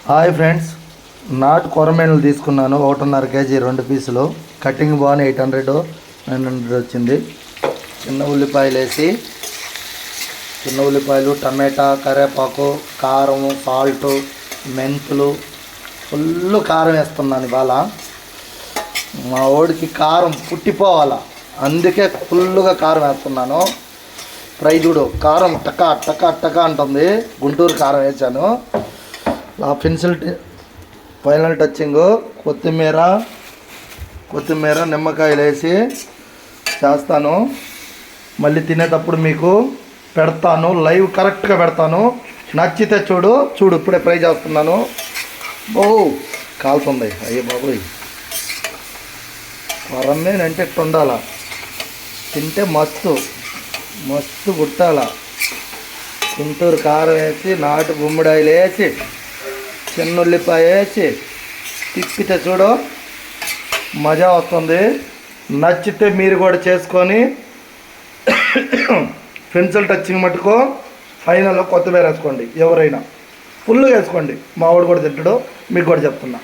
Hi friends, నాటు కొరమేనలు తీసుకున్నాను. 1.5 KG 2 పీసులు. కటింగ్ బాగానే 800 900 వచ్చింది. చిన్న ఉల్లిపాయలు వేసి, చిన్న ఉల్లిపాయలు, టమాటా, కరివేపాకు, కారం, సాల్ట్, మెంతులు, ఫుల్ కారం వేస్తున్నాను. ఇవాళ మా ఓడికి కారం పుట్టిపోవాలా, అందుకే ఫుల్గా కారం వేస్తున్నాను. ఫ్రై చూడు, కారం టకా టకా టకా అంటుంది. గుంటూరు కారం వేసాను. ఆ ఫైనల్ టచ్చింగ్ కొత్తిమీర నిమ్మకాయలు వేసి చేస్తాను. మళ్ళీ తినేటప్పుడు మీకు పెడతాను, లైవ్ కరెక్ట్గా పెడతాను. నచ్చితే చూడు ఇప్పుడే ఫ్రై చేస్తున్నాను. ఓ కాలుతుంది, అయ్యే బాబోయ్. కొరమేనంటే ఇట్టు ఉండాలా, తింటే మస్తు గుట్టాల. గుంటూరు కారం వేసి, నాటు గుమ్మడాయిలు వేసి, చిన్న ఉల్లిపాయ వేసి తిప్పితే చూడు మజా వస్తుంది. నచ్చితే మీరు కూడా చేసుకొని పెన్సిల్ టచ్చింగ్ మట్టుకో ఫైనల్లో కొత్తిమీర వేసుకోండి. ఎవరైనా ఫుల్గా వేసుకోండి. మా వాడు కూడా తింటాడు, మీకు కూడా చెప్తున్నా.